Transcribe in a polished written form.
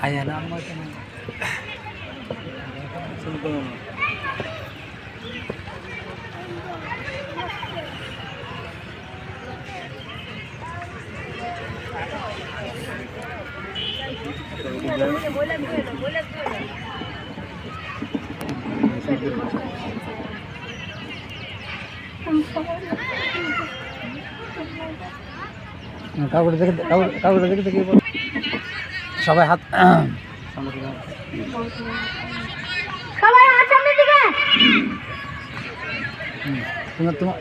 আয়া না আমার কেন শুনতো কাগজ দেখে কাগজ দেখে দেখে সবাই হাত সবাই হাত সামনের দিকে তোমার